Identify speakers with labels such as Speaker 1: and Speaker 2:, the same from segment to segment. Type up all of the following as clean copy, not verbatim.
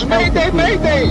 Speaker 1: Mayday, mayday!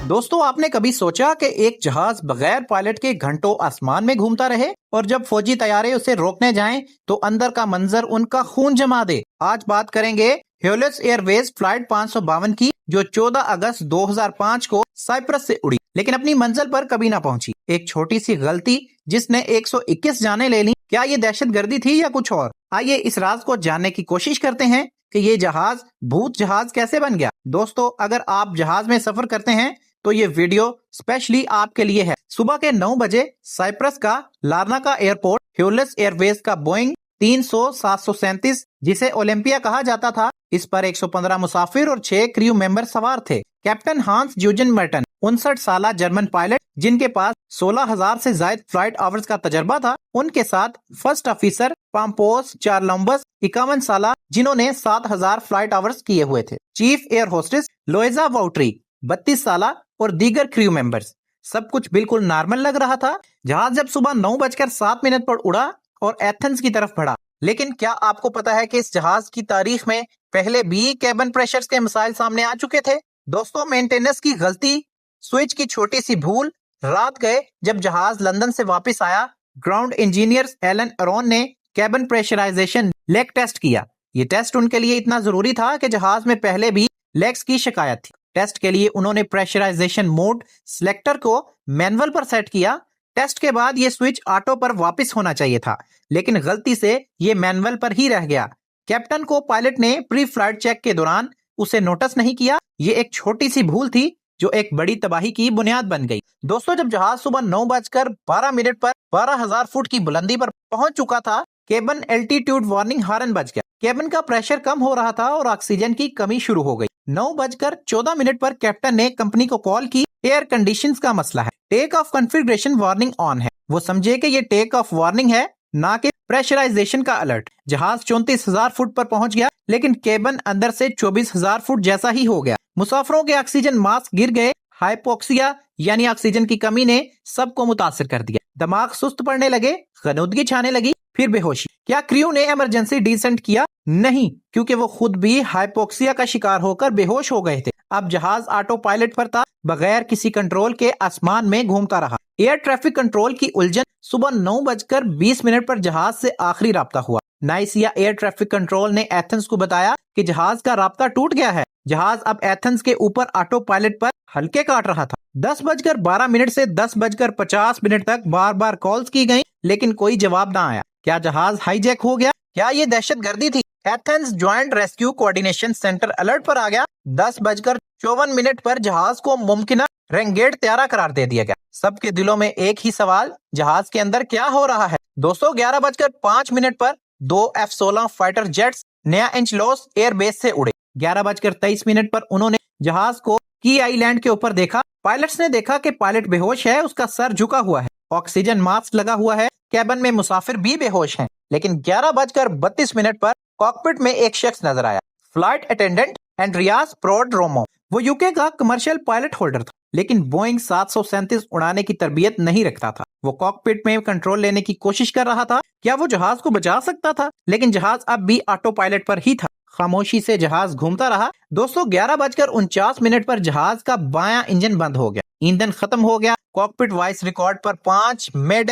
Speaker 2: دوستو آپ نے کبھی سوچا کہ ایک جہاز بغیر پائلٹ کے گھنٹوں آسمان میں گھومتا رہے اور جب فوجی طیارے اسے روکنے جائیں تو اندر کا منظر ان کا خون جما دے؟ آج بات کریں گے ہیولس ایئر ویز فلائٹ 552 کی، جو 14 اگست 2005 کو سائپرس سے اڑی لیکن اپنی منزل پر کبھی نہ پہنچی۔ ایک چھوٹی سی غلطی جس نے 121 جانیں لے لیں۔ کیا یہ دہشت گردی تھی یا کچھ اور؟ آئیے اس راز کو جاننے کی کوشش کرتے ہیں کہ یہ جہاز بھوت جہاز کیسے بن گیا۔ دوستو اگر آپ جہاز میں سفر کرتے ہیں تو یہ ویڈیو اسپیشلی آپ کے لیے ہے۔ صبح کے 9 بجے سائپرس کا لارناکا ایئرپورٹ ہیولس ایئر ویز کا بوئنگ 300-737 جسے اولمپیا کہا جاتا تھا، اس پر 115 مسافر اور 6 کریو ممبر سوار تھے۔ کیپٹن ہانس جوجن مرٹن 59 سالہ جرمن پائلٹ جن کے پاس 16,000 سے زائد فلائٹ آورز کا تجربہ تھا، ان کے ساتھ فرسٹ آفیسر پامپوس چارلمبس 51 سالہ جنہوں نے 7,000 فلائٹ آورز کیے ہوئے تھے، چیف ایئر ہوسٹس لوئزا واؤٹری 32 سالہ اور دیگر کریو ممبرز۔ سب کچھ بالکل نارمل لگ رہا تھا۔ جہاز جب صبح 9:07 پر اڑا اور ایتھنز کی طرف بڑھا، لیکن کیا آپ کو پتا ہے کہ اس جہاز کی تاریخ میں پہلے بھی کیبن پریشرز کے مسائل سامنے آ چکے تھے؟ دوستو مینٹیننس کی غلطی، سوئچ کی چھوٹی سی بھول، رات گئے جب جہاز لندن سے واپس آیا، گراؤنڈ انجینئرز ایلن ارون نے کیبن پریشرائزیشن لیک ٹیسٹ کیا۔ یہ ٹیسٹ ان کے لیے اتنا ضروری تھا کہ جہاز میں پہلے بھی لیکس کی شکایت تھی۔ ٹیسٹ کے لیے انہوں نے پریشرائزیشن موڈ سلیکٹر کو مینول پر سیٹ کیا۔ ٹیسٹ کے بعد یہ سوئچ آٹو پر واپس ہونا چاہیے تھا، لیکن غلطی سے یہ مینول پر ہی رہ گیا۔ کیپٹن کو پائلٹ نے پری فلائٹ چیک کے دوران اسے نوٹس نہیں کیا۔ یہ ایک چھوٹی سی بھول تھی جو ایک بڑی تباہی کی بنیاد بن گئی۔ دوستو جب جہاز صبح 9:12 پر 12,000 فٹ کی بلندی پر پہنچ چکا تھا، کیبن الٹیٹیوڈ وارننگ ہارن بج گیا۔ کیبن کا پریشر کم ہو رہا تھا اور آکسیجن کی کمی شروع ہو گئی۔ 9:14 پر کیپٹن نے کمپنی کو کال کی، ایئر کنڈیشنز کا مسئلہ ہے، ٹیک آف کنفیگریشن وارننگ آن ہے۔ وہ سمجھے کہ یہ ٹیک آف وارننگ ہے، نہ کہ پریشرائزیشن کا الرٹ۔ جہاز 34,000 فٹ پر پہنچ گیا، لیکن کیبن اندر سے 24,000 فٹ جیسا ہی ہو گیا۔ مسافروں کے آکسیجن ماسک گر گئے۔ ہائپوکسیا یعنی آکسیجن کی کمی نے سب کو متاثر کر دیا۔ دماغ سست پڑنے لگے، غنودگی چھانے لگی، پھر بے ہوشی۔ کیا کریو نے ایمرجنسی ڈیسنٹ کیا؟ نہیں، کیونکہ وہ خود بھی ہائپوکسیا کا شکار ہو کر بے ہوش ہو گئے تھے۔ اب جہاز آٹو پائلٹ پر تھا، بغیر کسی کنٹرول کے آسمان میں گھومتا رہا۔ ایئر ٹریفک کنٹرول کی الجھن۔ صبح 9:20 پر جہاز سے آخری رابطہ ہوا۔ نائسیا ایئر ٹریفک کنٹرول نے ایتھنز کو بتایا کہ جہاز کا رابطہ ٹوٹ گیا ہے۔ جہاز اب ایتھنز کے اوپر آٹو پائلٹ پر ہلکے کاٹ رہا تھا۔ 10:12 سے 10:50 تک بار بار کالز کی گئیں، لیکن کوئی جواب نہ آیا۔ کیا جہاز ہائی جیک ہو گیا؟ کیا یہ دہشت گردی تھی؟ Athens joint rescue coordination centre alert پر آ گیا۔ 10:54 پر جہاز کو ممکنہ رینگیٹ طیارہ قرار دے دیا گیا۔ سب کے دلوں میں ایک ہی سوال، جہاز کے اندر کیا ہو رہا ہے؟ دوستو 11:05 پر 2 F-16 فائٹر جیٹس نیا انچ لوس ایئر بیس سے اڑے۔ 11:23 پر انہوں نے جہاز کو کی آئی لینڈ کے اوپر دیکھا۔ پائلٹس نے دیکھا کہ پائلٹ بے ہوش ہے، اس کا سر جھکا ہوا ہے، آکسیجن ماسک لگا ہوا ہے، کیبن میں مسافر بھی بے ہوش ہیں۔ لیکن 11:32 پر کاکپٹ میں ایک شخص نظر آیا، فلائٹ اٹینڈنٹ اینڈریاس پروڈرومو۔ وہ یوکے کا کمرشل پائلٹ ہولڈر تھا، لیکن بوئنگ 737 اڑانے کی تربیت نہیں رکھتا تھا۔ وہ کاکپٹ میں کنٹرول لینے کی کوشش کر رہا تھا۔ کیا وہ جہاز کو بچا سکتا تھا؟ لیکن جہاز اب بھی آٹو پائلٹ پر ہی تھا۔ خاموشی سے جہاز گھومتا رہا۔ دوستو 11:49 پر جہاز کا بایاں انجن بند ہو گیا، ایندھن ختم ہو گیا۔ کاکپٹ وائس ریکارڈ پر 5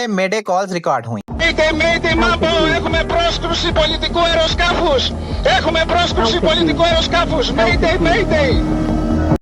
Speaker 2: میڈے کالز ریکارڈ ہوئیں۔
Speaker 1: Mayday, Mambo, έχουμε πρόσκρουση πολιτικού αεροσκάφους. Έχουμε πρόσκρουση πολιτικού αεροσκάφους. Mayday, mayday.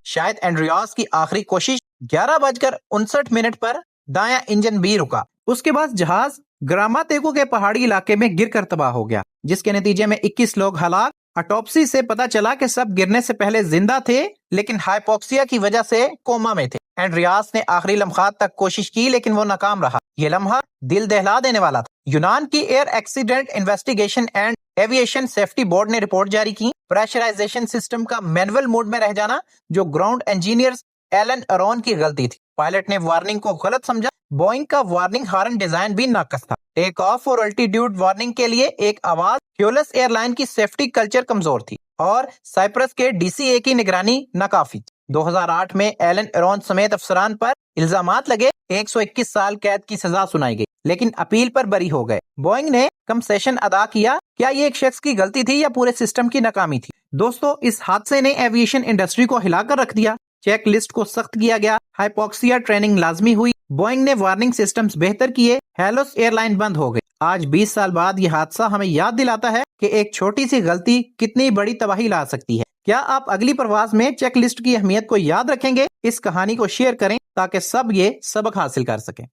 Speaker 2: شاید اینڈریاس کی آخری کوشش۔ 11:59 پر دایاں انجن بھی رکا۔ اس کے بعد جہاز گراماتیکو کے پہاڑی علاقے میں گر کر تباہ ہو گیا، جس کے نتیجے میں 21 لوگ ہلاک۔ اٹوپسی سے پتا چلا کہ سب گرنے سے پہلے زندہ تھے، لیکن ہائپوکسیا کی وجہ سے کوما میں تھے۔ اینڈریاس نے آخری لمحات تک کوشش کی، لیکن وہ ناکام رہا۔ یہ لمحہ دل دہلا دینے والا تھا۔ یونان کی air accident investigation and aviation safety board نے رپورٹ جاری کی۔ پریشرائزیشن سسٹم کا مینول موڈ میں رہ جانا، جو گراؤنڈ انجینئرز ایلن ارون کی غلطی تھی۔ پائلٹ نے وارننگ کو غلط سمجھا۔ بوئنگ کا وارننگ ہارن ڈیزائن بھی ناقص تھا۔ ٹیک آف اور الٹیٹیوڈ وارننگ کے لیے ایک آواز۔ ہیولس ایئر لائن کی سیفٹی کلچر کمزور تھی اور سائپرس کے ڈی سی اے کی نگرانی ناکافی تھی۔ 2008 میں ایلن ارون سمیت افسران پر الزامات لگے، 121 سال قید کی سزا سنائی گئی۔ لیکن اپیل پر بری ہو گئے۔ بوئنگ نے کمپنسیشن ادا کیا۔ کیا یہ ایک شخص کی غلطی تھی یا پورے سسٹم کی ناکامی تھی؟ دوستو، اس حادثے نے ایویشن انڈسٹری کو ہلا کر رکھ دیا۔ چیک لسٹ کو سخت کیا گیا، ہائپوکسیا ٹریننگ لازمی ہوئی، بوئنگ نے وارننگ سسٹمز بہتر کیے، ہیلوس ایئر لائن بند ہو گئی۔ آج 20 سال بعد یہ حادثہ ہمیں یاد دلاتا ہے کہ ایک چھوٹی سی غلطی کتنی بڑی تباہی لا سکتی ہے۔ کیا آپ اگلی پرواز میں چیک لسٹ کی اہمیت کو یاد رکھیں گے؟ اس کہانی کو شیئر کریں تاکہ سب یہ سبق حاصل کر سکیں۔